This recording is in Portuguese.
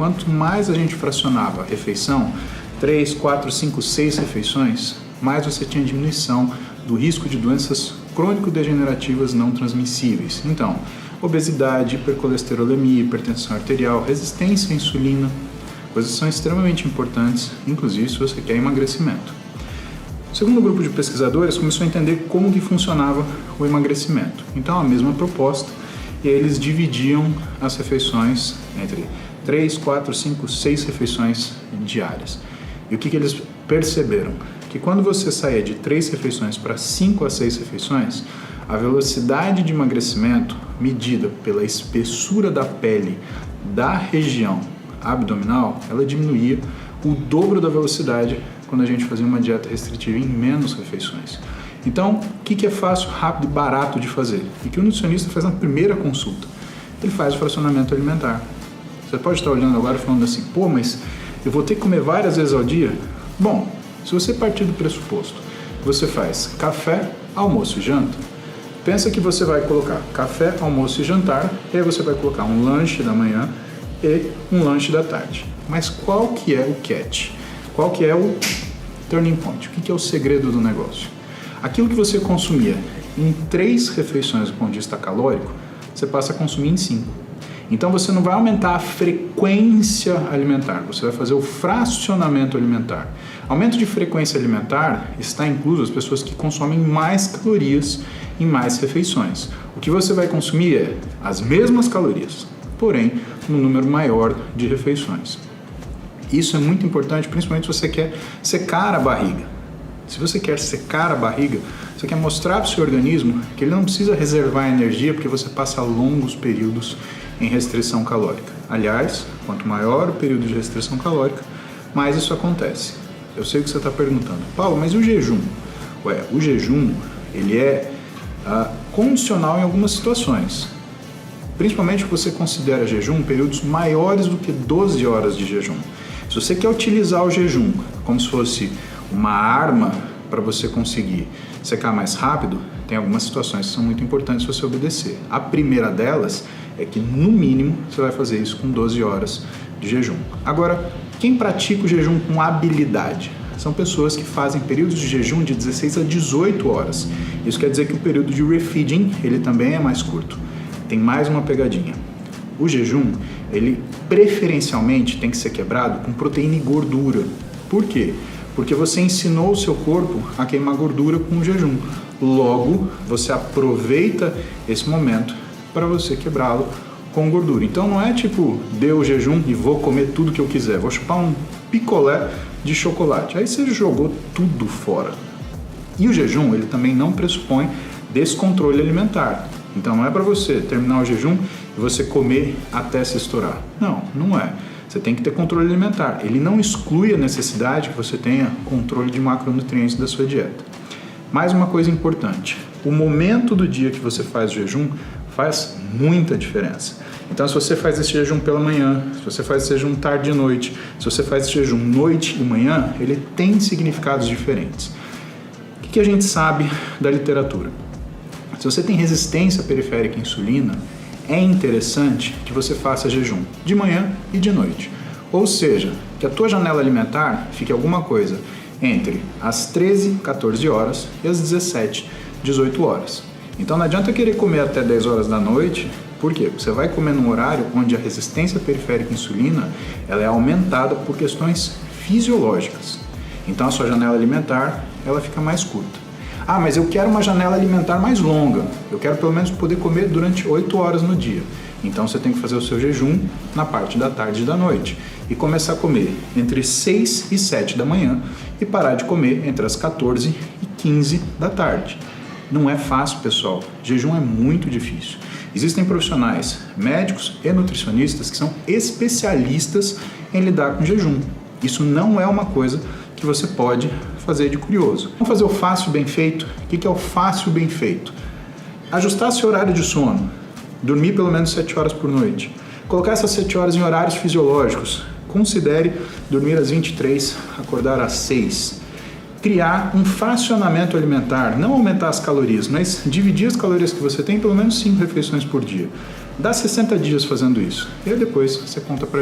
quanto mais a gente fracionava a refeição, 3, 4, 5, 6 refeições, mais você tinha diminuição do risco de doenças crônico-degenerativas não transmissíveis. Então, obesidade, hipercolesterolemia, hipertensão arterial, resistência à insulina, coisas que são extremamente importantes, inclusive se você quer emagrecimento. O segundo grupo de pesquisadores começou a entender como que funcionava o emagrecimento. Então, a mesma proposta, e aí eles dividiam as refeições entre 3, 4, 5, 6 refeições diárias. E o que eles perceberam? Que quando você saía de 3 refeições para 5 a 6 refeições, a velocidade de emagrecimento medida pela espessura da pele da região abdominal, ela diminuía o dobro da velocidade quando a gente fazia uma dieta restritiva em menos refeições. Então, o que é fácil, rápido e barato de fazer? E que o nutricionista faz na primeira consulta? Ele faz o fracionamento alimentar. Você pode estar olhando agora falando assim, pô, mas eu vou ter que comer várias vezes ao dia? Bom, se você partir do pressuposto, você faz café, almoço e janta, pensa que você vai colocar café, almoço e jantar, e aí você vai colocar um lanche da manhã e um lanche da tarde. Mas qual que é o catch? Qual que é o turning point? O que é o segredo do negócio? Aquilo que você consumia em 3 refeições do ponto de vista calórico, você passa a consumir em 5. Então você não vai aumentar a frequência alimentar, você vai fazer o fracionamento alimentar. Aumento de frequência alimentar está incluso as pessoas que consomem mais calorias em mais refeições. O que você vai consumir é as mesmas calorias, porém num número maior de refeições. Isso é muito importante, principalmente se você quer secar a barriga. Se você quer secar a barriga, você quer mostrar para o seu organismo que ele não precisa reservar energia porque você passa longos períodos em restrição calórica. Aliás, quanto maior o período de restrição calórica, mais isso acontece. Eu sei o que você está perguntando. Paulo, mas e o jejum? O jejum, ele é condicional em algumas situações. Principalmente que você considera jejum períodos maiores do que 12 horas de jejum. Se você quer utilizar o jejum como se fosse uma arma para você conseguir secar mais rápido, tem algumas situações que são muito importantes você obedecer. A primeira delas é que, no mínimo, você vai fazer isso com 12 horas de jejum. Agora, quem pratica o jejum com habilidade? São pessoas que fazem períodos de jejum de 16 a 18 horas. Isso quer dizer que o período de refeeding, ele também é mais curto. Tem mais uma pegadinha. O jejum, ele preferencialmente tem que ser quebrado com proteína e gordura. Por quê? Porque você ensinou o seu corpo a queimar gordura com o jejum. Logo, você aproveita esse momento para você quebrá-lo com gordura. Então não é tipo, deu o jejum e vou comer tudo que eu quiser. Vou chupar um picolé de chocolate. Aí você jogou tudo fora. E o jejum, ele também não pressupõe descontrole alimentar. Então não é para você terminar o jejum e você comer até se estourar. Não, não é. Você tem que ter controle alimentar. Ele não exclui a necessidade que você tenha controle de macronutrientes da sua dieta. Mais uma coisa importante. O momento do dia que você faz o jejum faz muita diferença. Então, se você faz esse jejum pela manhã, se você faz esse jejum tarde e noite, se você faz esse jejum noite e manhã, ele tem significados diferentes. O que a gente sabe da literatura? Se você tem resistência periférica à insulina, é interessante que você faça jejum de manhã e de noite. Ou seja, que a tua janela alimentar fique alguma coisa entre as 13, 14 horas e as 17, 18 horas. Então não adianta querer comer até 10 horas da noite, por quê? Porque você vai comer num horário onde a resistência periférica à insulina ela é aumentada por questões fisiológicas. Então a sua janela alimentar ela fica mais curta. Ah, mas eu quero uma janela alimentar mais longa. Eu quero pelo menos poder comer durante 8 horas no dia. Então você tem que fazer o seu jejum na parte da tarde e da noite. E começar a comer entre 6 e 7 da manhã e parar de comer entre as 14 e 15 da tarde. Não é fácil, pessoal. Jejum é muito difícil. Existem profissionais, médicos e nutricionistas que são especialistas em lidar com jejum. Isso não é uma coisa que você pode fazer de curioso. Vamos fazer o fácil bem feito? O que é o fácil bem feito? Ajustar seu horário de sono, dormir pelo menos 7 horas por noite, colocar essas 7 horas em horários fisiológicos, considere dormir às 23, acordar às 6, criar um fracionamento alimentar, não aumentar as calorias, mas dividir as calorias que você tem em pelo menos 5 refeições por dia. Dá 60 dias fazendo isso, e aí depois você conta pra gente.